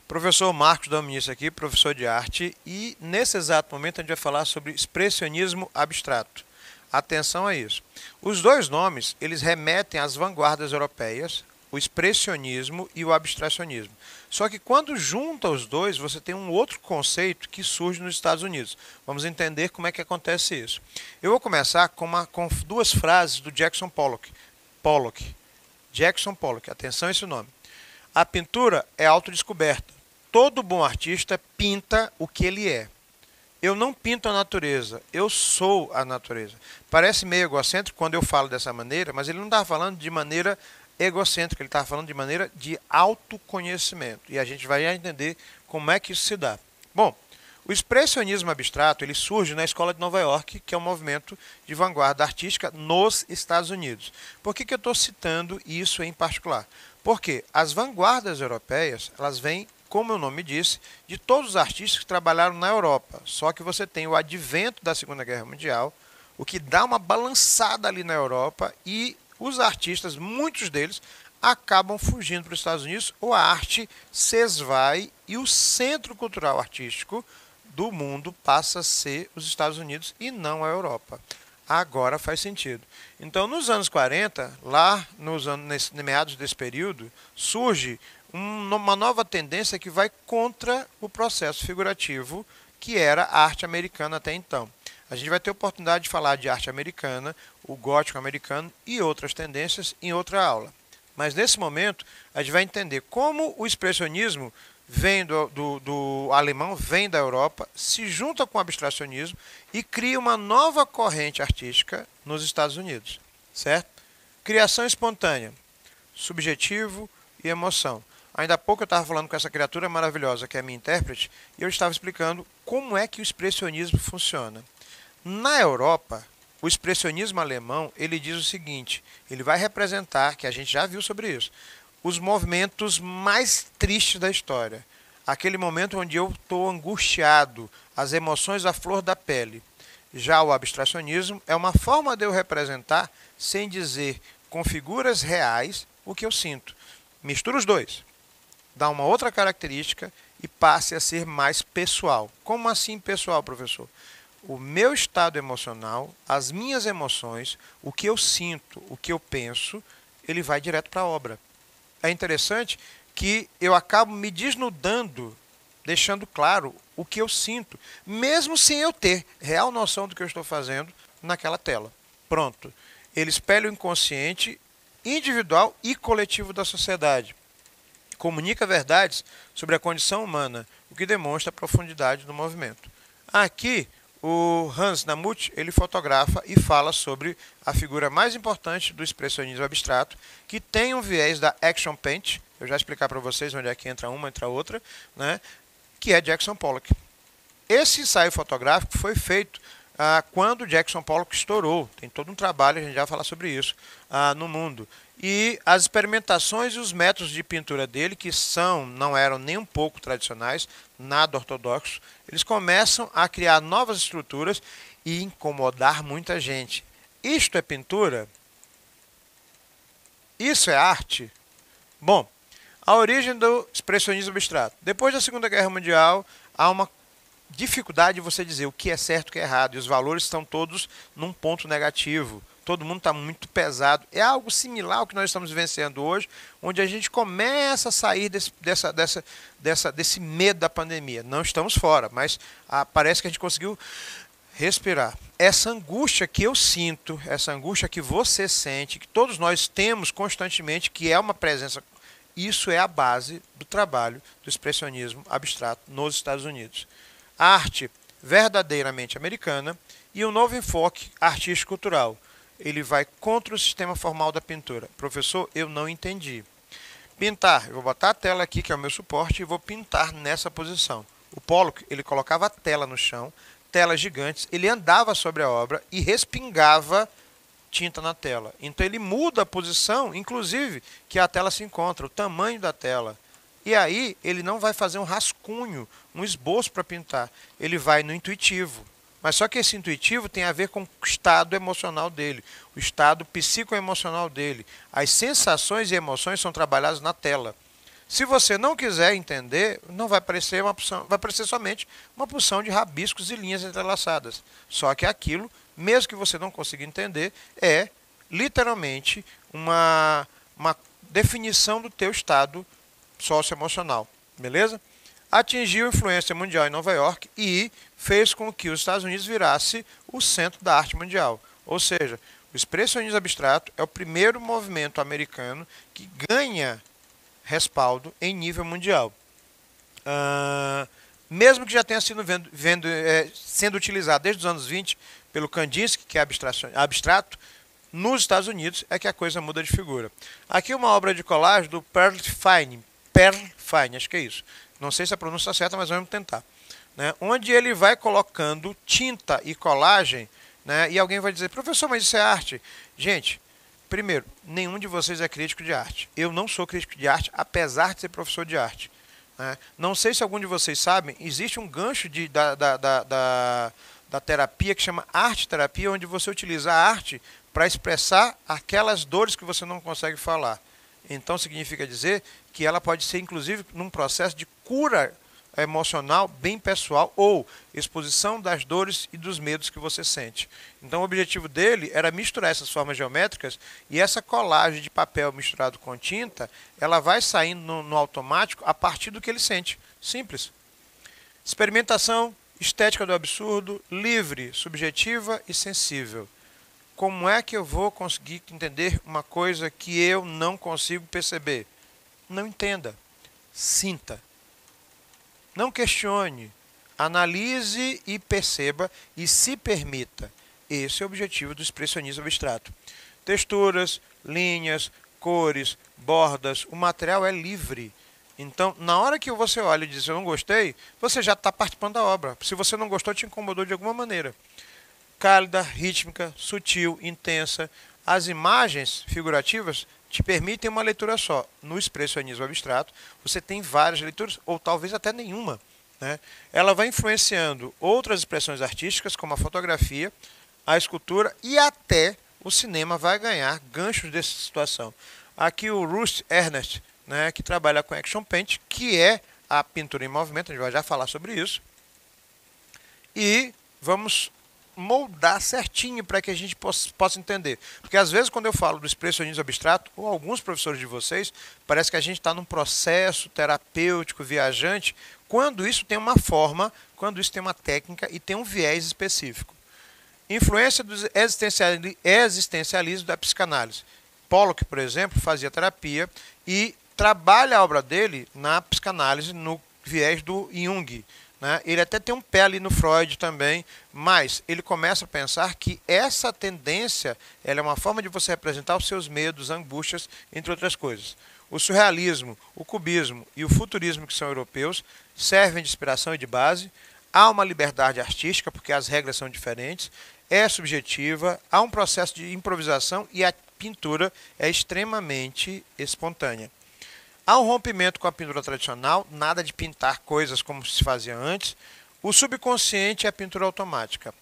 Professor Marcos Dominici aqui, professor de arte, e nesse exato momento a gente vai falar sobre expressionismo abstrato. Atenção a isso. Os dois nomes, eles remetem às vanguardas europeias, o expressionismo e o abstracionismo. Só que quando junta os dois, você tem um outro conceito que surge nos Estados Unidos. Vamos entender como é que acontece isso. Eu vou começar com duas frases do Jackson Pollock. Jackson Pollock, atenção a esse nome. A pintura é autodescoberta. Todo bom artista pinta o que ele é. Eu não pinto a natureza, eu sou a natureza. Parece meio egocêntrico quando eu falo dessa maneira, mas ele não está falando de maneira egocêntrica, ele está falando de maneira de autoconhecimento. E a gente vai entender como é que isso se dá. Bom, o expressionismo abstrato ele surge na Escola de Nova York, que é um movimento de vanguarda artística nos Estados Unidos. Por que eu estou citando isso em particular? Porque as vanguardas europeias, elas vêm, como o nome disse, de todos os artistas que trabalharam na Europa. Só que você tem o advento da Segunda Guerra Mundial, o que dá uma balançada ali na Europa e os artistas, muitos deles, acabam fugindo para os Estados Unidos ou a arte se esvai e o centro cultural artístico do mundo passa a ser os Estados Unidos e não a Europa. Agora faz sentido. Então, nos anos 40, lá nos meados desse período, surge uma nova tendência que vai contra o processo figurativo, que era a arte americana até então. A gente vai ter oportunidade de falar de arte americana, o gótico americano e outras tendências em outra aula. Mas nesse momento, a gente vai entender como o expressionismo vem do alemão, vem da Europa, se junta com o abstracionismo e cria uma nova corrente artística nos Estados Unidos, certo? Criação espontânea, subjetivo e emoção. Ainda há pouco eu estava falando com essa criatura maravilhosa que é a minha intérprete e eu estava explicando como é que o expressionismo funciona. Na Europa, o expressionismo alemão, ele diz o seguinte, ele vai representar, que a gente já viu sobre isso, os movimentos mais tristes da história. Aquele momento onde eu estou angustiado, as emoções à flor da pele. Já o abstracionismo é uma forma de eu representar, sem dizer com figuras reais, o que eu sinto. Mistura os dois. Dá uma outra característica e passe a ser mais pessoal. Como assim pessoal, professor? O meu estado emocional, as minhas emoções, o que eu sinto, o que eu penso, ele vai direto para a obra. É interessante que eu acabo me desnudando, deixando claro o que eu sinto, mesmo sem eu ter real noção do que eu estou fazendo naquela tela. Pronto. Ele espelha o inconsciente individual e coletivo da sociedade. Comunica verdades sobre a condição humana, o que demonstra a profundidade do movimento. Aqui, o Hans Namuth, ele fotografa e fala sobre a figura mais importante do expressionismo abstrato, que tem um viés da action paint, eu já explicar para vocês onde é que entra uma, entra outra, né, que é Jackson Pollock. Esse ensaio fotográfico foi feito quando Jackson Pollock estourou, tem todo um trabalho, a gente já vai falar sobre isso, no mundo. E as experimentações e os métodos de pintura dele, que não eram nem um pouco tradicionais, nada ortodoxos, eles começam a criar novas estruturas e incomodar muita gente. Isto é pintura? Isso é arte? Bom, a origem do expressionismo abstrato. Depois da Segunda Guerra Mundial, há uma dificuldade de você dizer o que é certo e o que é errado, e os valores estão todos num ponto negativo. Todo mundo está muito pesado. É algo similar ao que nós estamos vivenciando hoje, onde a gente começa a sair desse medo da pandemia. Não estamos fora, mas parece que a gente conseguiu respirar. Essa angústia que eu sinto, essa angústia que você sente, que todos nós temos constantemente, que é uma presença, isso é a base do trabalho do expressionismo abstrato nos Estados Unidos. A arte verdadeiramente americana e um novo enfoque artístico-cultural. Ele vai contra o sistema formal da pintura. Professor, eu não entendi. Pintar, eu vou botar a tela aqui, que é o meu suporte, e vou pintar nessa posição. O Pollock, ele colocava a tela no chão, telas gigantes, ele andava sobre a obra e respingava tinta na tela. Então ele muda a posição, inclusive, que a tela se encontra, o tamanho da tela. E aí ele não vai fazer um rascunho, um esboço para pintar. Ele vai no intuitivo. Mas só que esse intuitivo tem a ver com o estado emocional dele, o estado psicoemocional dele. As sensações e emoções são trabalhadas na tela. Se você não quiser entender, não vai aparecer uma porção, vai aparecer somente uma porção de rabiscos e linhas entrelaçadas. Só que aquilo, mesmo que você não consiga entender, é literalmente uma definição do teu estado socioemocional, beleza? Atingiu influência mundial em Nova York e fez com que os Estados Unidos virasse o centro da arte mundial. Ou seja, o expressionismo abstrato é o primeiro movimento americano que ganha respaldo em nível mundial. Mesmo que já tenha sido sendo utilizado desde os anos 20 pelo Kandinsky, que é abstrato, nos Estados Unidos é que a coisa muda de figura. Aqui uma obra de colagem do Pearl Fine, acho que é isso. Não sei se a pronúncia está certa, mas vamos tentar. Né? Onde ele vai colocando tinta e colagem, né? E alguém vai dizer, professor, mas isso é arte? Gente, primeiro, nenhum de vocês é crítico de arte. Eu não sou crítico de arte, apesar de ser professor de arte. Né? Não sei se algum de vocês sabem, existe um gancho da terapia que chama arte-terapia, onde você utiliza a arte para expressar aquelas dores que você não consegue falar. Então significa dizer que ela pode ser, inclusive, num processo de cura emocional bem pessoal ou exposição das dores e dos medos que você sente. Então o objetivo dele era misturar essas formas geométricas e essa colagem de papel misturado com tinta, ela vai saindo no automático a partir do que ele sente. Simples. Experimentação, estética do absurdo, livre, subjetiva e sensível. Como é que eu vou conseguir entender uma coisa que eu não consigo perceber? Não entenda. Sinta. Não questione. Analise e perceba e se permita. Esse é o objetivo do expressionismo abstrato. Texturas, linhas, cores, bordas, o material é livre. Então, na hora que você olha e diz eu não gostei, você já está participando da obra. Se você não gostou, te incomodou de alguma maneira. Cálida, rítmica, sutil, intensa. As imagens figurativas te permitem uma leitura só. No expressionismo abstrato, você tem várias leituras, ou talvez até nenhuma. Né? Ela vai influenciando outras expressões artísticas, como a fotografia, a escultura e até o cinema vai ganhar ganchos dessa situação. Aqui o Russ Ernest, né, que trabalha com Action Paint, que é a pintura em movimento, a gente vai já falar sobre isso. E vamos moldar certinho para que a gente possa entender. Porque às vezes quando eu falo do expressionismo abstrato, ou alguns professores de vocês, parece que a gente está num processo terapêutico, viajante, quando isso tem uma forma, quando isso tem uma técnica e tem um viés específico. Influência do existencialismo da psicanálise. Pollock, por exemplo, fazia terapia e trabalha a obra dele na psicanálise, no viés do Jung. Né? Ele até tem um pé ali no Freud também, mas ele começa a pensar que essa tendência ela é uma forma de você representar os seus medos, angústias, entre outras coisas. O surrealismo, o cubismo e o futurismo, que são europeus, servem de inspiração e de base. Há uma liberdade artística, porque as regras são diferentes, é subjetiva, há um processo de improvisação e a pintura é extremamente espontânea. Há um rompimento com a pintura tradicional, nada de pintar coisas como se fazia antes. O subconsciente é a pintura automática.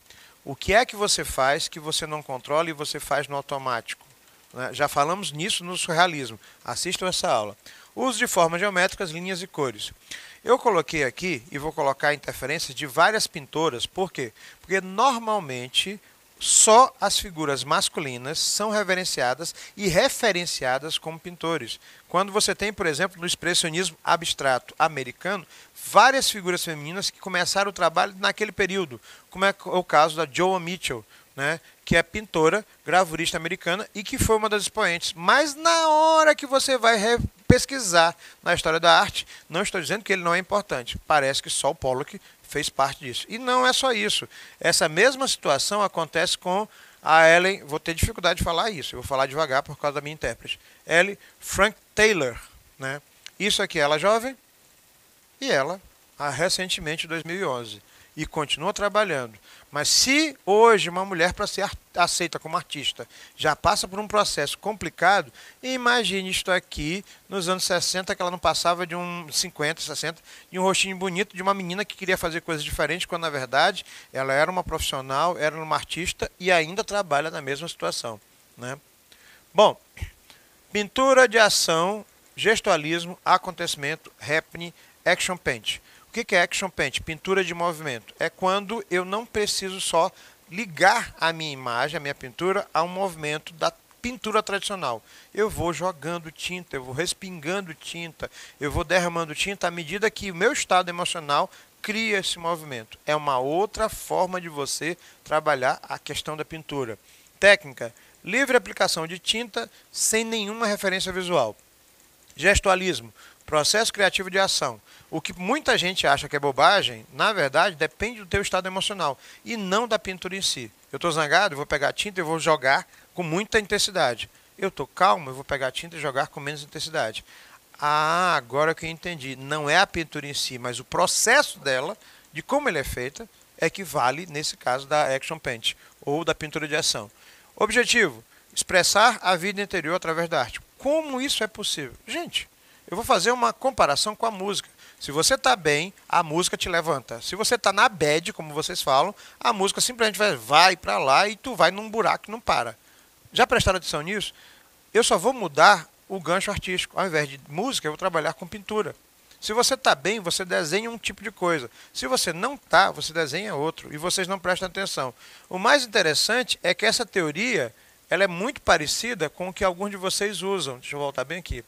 O que é que você faz que você não controla e você faz no automático? Né? Já falamos nisso no surrealismo. Assistam essa aula. Uso de formas geométricas, linhas e cores. Eu coloquei aqui e vou colocar interferências de várias pintoras. Por quê? Porque normalmente só as figuras masculinas são reverenciadas e referenciadas como pintores. Quando você tem, por exemplo, no expressionismo abstrato americano, várias figuras femininas que começaram o trabalho naquele período, como é o caso da Joan Mitchell, né, que é pintora, gravurista americana e que foi uma das expoentes. Mas na hora que você vai pesquisar na história da arte, não estou dizendo que ele não é importante, parece que só o Pollock fez parte disso. E não é só isso. Essa mesma situação acontece com a Ellen, vou ter dificuldade de falar isso, eu vou falar devagar por causa da minha intérprete. Ellen Frank Taylor. Né? Isso aqui, ela jovem, e ela recentemente, em 2011. e continua trabalhando. Mas se hoje uma mulher, para ser aceita como artista, já passa por um processo complicado, imagine isto aqui nos anos 60, que ela não passava de um 50, 60, de um rostinho bonito de uma menina que queria fazer coisas diferentes, quando na verdade ela era uma profissional, era uma artista e ainda trabalha na mesma situação, né? Bom, pintura de ação, gestualismo, acontecimento, happening, action paint. O que é action paint? Pintura de movimento. É quando eu não preciso só ligar a minha imagem, a minha pintura, a um movimento da pintura tradicional. Eu vou jogando tinta, eu vou respingando tinta, eu vou derramando tinta à medida que o meu estado emocional cria esse movimento. É uma outra forma de você trabalhar a questão da pintura. Técnica: livre aplicação de tinta sem nenhuma referência visual. Gestualismo: processo criativo de ação. O que muita gente acha que é bobagem, na verdade, depende do teu estado emocional e não da pintura em si. Eu estou zangado, eu vou pegar a tinta e vou jogar com muita intensidade. Eu estou calmo, eu vou pegar a tinta e jogar com menos intensidade. Ah, agora que eu entendi. Não é a pintura em si, mas o processo dela, de como ela é feita, é que vale, nesse caso, da Action Paint ou da pintura de ação. Objetivo: expressar a vida interior através da arte. Como isso é possível? Gente, eu vou fazer uma comparação com a música. Se você está bem, a música te levanta. Se você está na bad, como vocês falam, a música simplesmente vai para lá e tu vai num buraco e não para. Já prestaram atenção nisso? Eu só vou mudar o gancho artístico. Ao invés de música, eu vou trabalhar com pintura. Se você está bem, você desenha um tipo de coisa. Se você não está, você desenha outro. E vocês não prestam atenção. O mais interessante é que essa teoria ela é muito parecida com o que alguns de vocês usam. Deixa eu voltar bem aqui.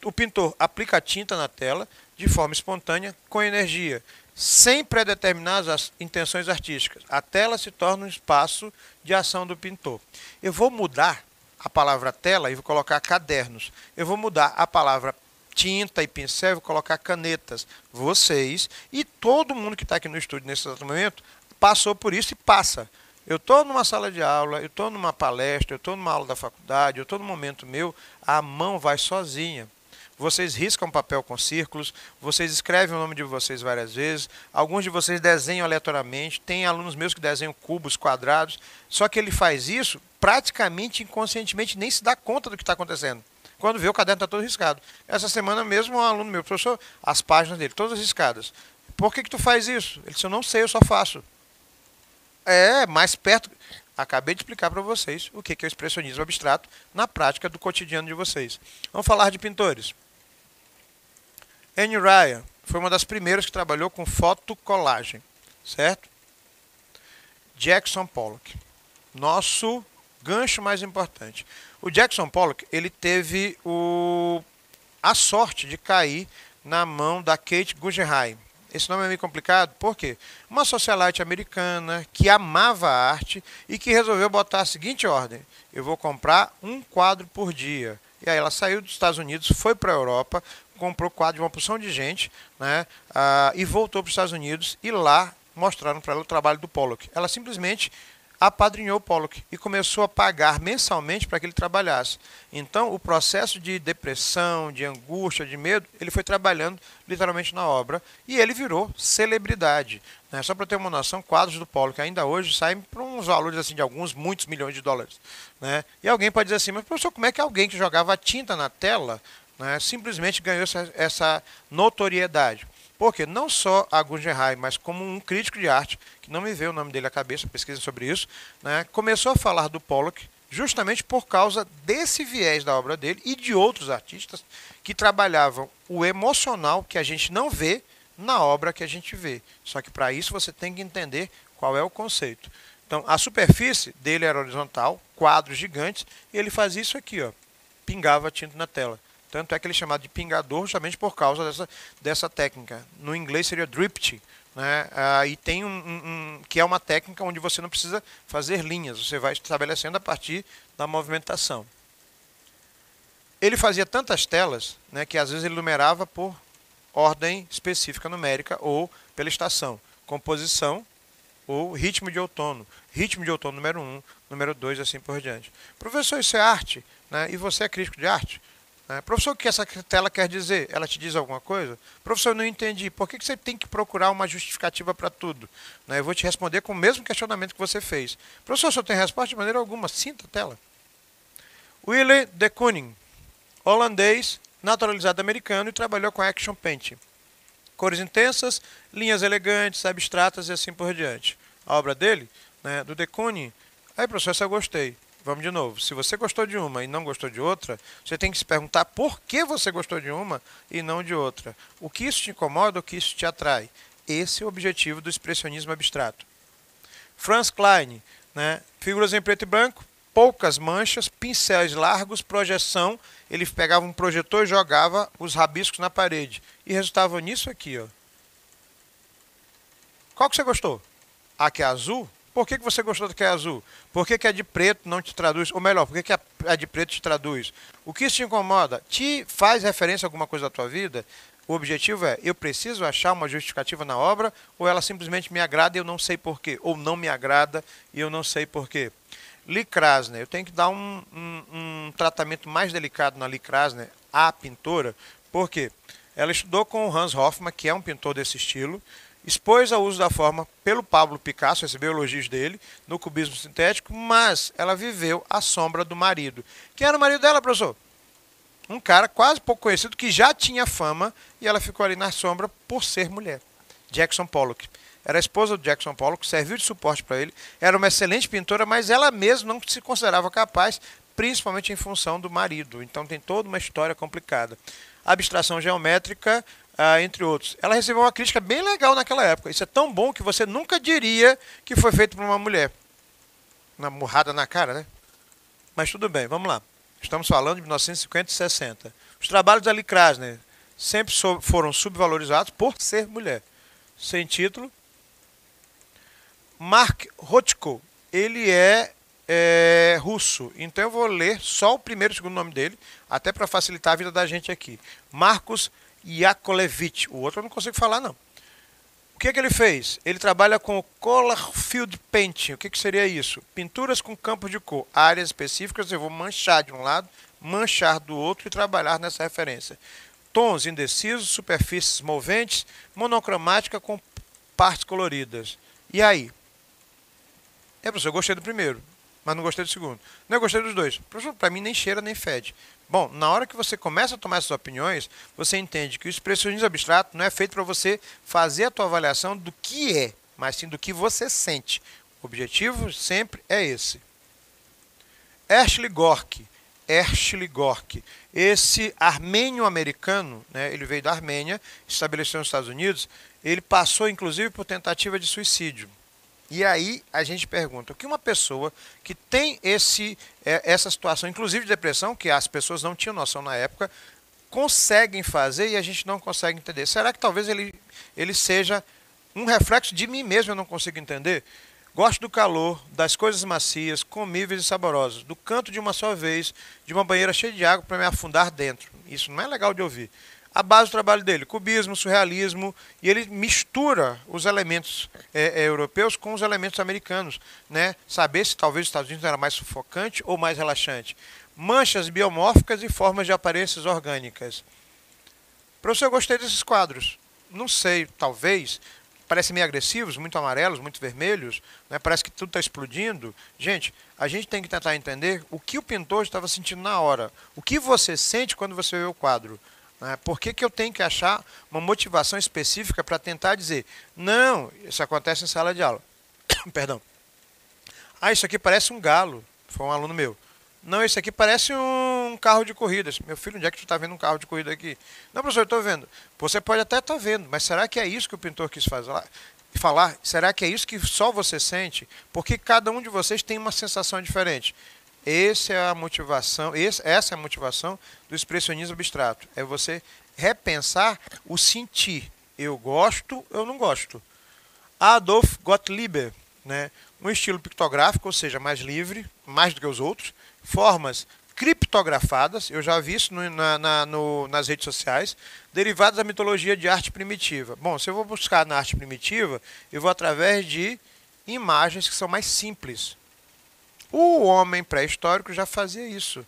O pintor aplica a tinta na tela de forma espontânea, com energia, sem predeterminar as intenções artísticas. A tela se torna um espaço de ação do pintor. Eu vou mudar a palavra tela e vou colocar cadernos. Eu vou mudar a palavra tinta e pincel e vou colocar canetas. Vocês e todo mundo que está aqui no estúdio nesse exato momento passou por isso e passa. Eu estou numa sala de aula, eu estou numa palestra, eu estou numa aula da faculdade, eu estou num momento meu, a mão vai sozinha. Vocês riscam papel com círculos, vocês escrevem o nome de vocês várias vezes, alguns de vocês desenham aleatoriamente, tem alunos meus que desenham cubos, quadrados, só que ele faz isso praticamente inconscientemente, nem se dá conta do que está acontecendo. Quando vê, o caderno está todo riscado. Essa semana mesmo, um aluno meu, professor, as páginas dele, todas riscadas. Por que tu faz isso? Ele disse, eu não sei, eu só faço. É, mais perto. Acabei de explicar para vocês o que é o expressionismo abstrato na prática do cotidiano de vocês. Vamos falar de pintores. Anne Ryan foi uma das primeiras que trabalhou com fotocolagem, certo? Jackson Pollock, nosso gancho mais importante. O Jackson Pollock, ele teve a sorte de cair na mão da Kate Guggenheim. Esse nome é meio complicado, por quê? Uma socialite americana que amava a arte e que resolveu botar a seguinte ordem: eu vou comprar um quadro por dia. E aí ela saiu dos Estados Unidos, foi para a Europa, comprou quadro de uma porção de gente, né, e voltou para os Estados Unidos e lá mostraram para ela o trabalho do Pollock. Ela simplesmente apadrinhou o Pollock e começou a pagar mensalmente para que ele trabalhasse. Então, o processo de depressão, de angústia, de medo, ele foi trabalhando literalmente na obra e ele virou celebridade. Né? Só para ter uma noção, quadros do Pollock ainda hoje saem por uns valores assim, de alguns, muitos milhões de dólares. Né? E alguém pode dizer assim, mas professor, como é que alguém que jogava tinta na tela, né, simplesmente ganhou essa notoriedade? Porque não só a Guggenheim, mas como um crítico de arte, que não me veio o nome dele à cabeça, pesquisa sobre isso, né, começou a falar do Pollock justamente por causa desse viés da obra dele e de outros artistas que trabalhavam o emocional que a gente não vê na obra que a gente vê. Só que para isso você tem que entender qual é o conceito. Então, a superfície dele era horizontal, quadros gigantes, e ele fazia isso aqui, ó, pingava tinta na tela. Tanto é que ele é chamado de pingador justamente por causa dessa técnica. No inglês seria dripting, né? E tem que é uma técnica onde você não precisa fazer linhas, você vai estabelecendo a partir da movimentação. Ele fazia tantas telas, né, que às vezes ele numerava por ordem específica numérica ou pela estação. Composição ou ritmo de outono. Ritmo de outono número 1, número 2 assim por diante. Professor, isso é arte? Né? E você é crítico de arte? Professor, o que essa tela quer dizer? Ela te diz alguma coisa? Professor, eu não entendi. Por que você tem que procurar uma justificativa para tudo? Eu vou te responder com o mesmo questionamento que você fez. Professor, se eu tenho resposta de maneira alguma, sinta a tela. Willem de Kooning, holandês, naturalizado americano e trabalhou com Action Painting. Cores intensas, linhas elegantes, abstratas e assim por diante. A obra dele, do de Kooning. Aí, professor, essa eu gostei. Vamos de novo. Se você gostou de uma e não gostou de outra, você tem que se perguntar por que você gostou de uma e não de outra. O que isso te incomoda, o que isso te atrai. Esse é o objetivo do expressionismo abstrato. Franz Klein, figuras em preto e branco, poucas manchas, pincéis largos, projeção. Ele pegava um projetor e jogava os rabiscos na parede. E resultava nisso aqui. Ó. Qual que você gostou? A que é azul? Por que você gostou do que é azul? Por que a de preto não te traduz? Ou melhor, por que a de preto te traduz? O que isso te incomoda? Te faz referência a alguma coisa da tua vida? O objetivo é, eu preciso achar uma justificativa na obra, ou ela simplesmente me agrada e eu não sei porquê? Ou não me agrada e eu não sei porquê? Lee Krasner, eu tenho que dar um tratamento mais delicado na Lee Krasner, a pintora, porque ela estudou com o Hans Hofmann, que é um pintor desse estilo, expôs ao uso da forma pelo Pablo Picasso, recebeu elogios dele, no cubismo sintético, mas ela viveu à sombra do marido. Quem era o marido dela, professor? Um cara quase pouco conhecido, que já tinha fama, e ela ficou ali na sombra por ser mulher. Jackson Pollock. Era a esposa do Jackson Pollock, serviu de suporte para ele, era uma excelente pintora, mas ela mesma não se considerava capaz, principalmente em função do marido. Então tem toda uma história complicada. Abstração geométrica, entre outros. Ela recebeu uma crítica bem legal naquela época. Isso é tão bom que você nunca diria que foi feito por uma mulher. Uma murrada na cara, né? Mas tudo bem, vamos lá. Estamos falando de 1950 e 60. Os trabalhos da Lee Krasner sempre foram subvalorizados por ser mulher. Sem título. Mark Rothko, ele é russo. Então eu vou ler só o primeiro e o segundo nome dele, até para facilitar a vida da gente aqui. Marcos Yakovlevich. O outro eu não consigo falar, não. O que ele fez? Ele trabalha com o Color Field Painting. O que seria isso? Pinturas com campos de cor. Áreas específicas, eu vou manchar de um lado, manchar do outro e trabalhar nessa referência. Tons indecisos, superfícies moventes, monocromática com partes coloridas. E aí? Professor, eu gostei do primeiro, mas não gostei do segundo. Não, eu gostei dos dois. Professor, para mim nem cheira nem fede. Bom, na hora que você começa a tomar essas opiniões, você entende que o expressionismo abstrato não é feito para você fazer a tua avaliação do que é, mas sim do que você sente. O objetivo sempre é esse. Hershey Gorky. Esse armênio-americano, ele veio da Armênia, estabeleceu nos Estados Unidos, ele passou inclusive por tentativa de suicídio. E aí a gente pergunta, o que uma pessoa que tem essa situação, inclusive de depressão, que as pessoas não tinham noção na época, conseguem fazer e a gente não consegue entender? Será que talvez ele seja um reflexo de mim mesmo, eu não consigo entender? Gosto do calor, das coisas macias, comíveis e saborosas, do canto de uma só vez, de uma banheira cheia de água para me afundar dentro. Isso não é legal de ouvir. A base do trabalho dele, cubismo, surrealismo, e ele mistura os elementos europeus com os elementos americanos, saber se talvez os Estados Unidos era mais sufocante ou mais relaxante. Manchas biomórficas e formas de aparências orgânicas. Professor, eu gostei desses quadros. Não sei, talvez, parecem meio agressivos, muito amarelos, muito vermelhos, parece que tudo está explodindo. Gente, a gente tem que tentar entender o que o pintor estava sentindo na hora. O que você sente quando você vê o quadro. Por que eu tenho que achar uma motivação específica para tentar dizer, não, isso acontece em sala de aula. Perdão. Isso aqui parece um galo. Foi um aluno meu. Não, isso aqui parece um carro de corridas. Meu filho, onde é que tu está vendo um carro de corrida aqui? Não, professor, eu estou vendo. Você pode até estar vendo, mas será que é isso que o pintor quis falar? Será que é isso que só você sente? Porque cada um de vocês tem uma sensação diferente. Essa é a motivação do expressionismo abstrato. É você repensar o sentir. Eu gosto, eu não gosto. Adolf Gottlieb, um estilo pictográfico, ou seja, mais livre, mais do que os outros. Formas criptografadas, eu já vi isso nas redes sociais, derivadas da mitologia de arte primitiva. Bom, se eu vou buscar na arte primitiva, eu vou através de imagens que são mais simples. O homem pré-histórico já fazia isso.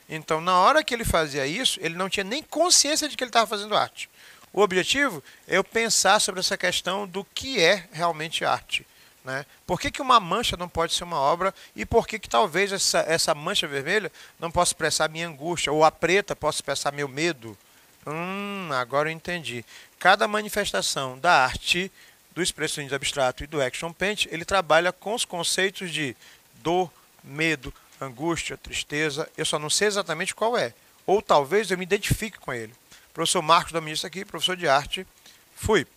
Então, na hora que ele fazia isso, ele não tinha nem consciência de que ele estava fazendo arte. O objetivo é eu pensar sobre essa questão do que é realmente arte. Né? Por que uma mancha não pode ser uma obra e por que talvez essa mancha vermelha não possa expressar minha angústia, ou a preta possa expressar meu medo? Agora eu entendi. Cada manifestação da arte, do expressionismo abstrato e do action paint, ele trabalha com os conceitos de dor, medo, angústia, tristeza. Eu só não sei exatamente qual é. Ou talvez eu me identifique com ele. Professor Marcos Domingos aqui, professor de arte. Fui.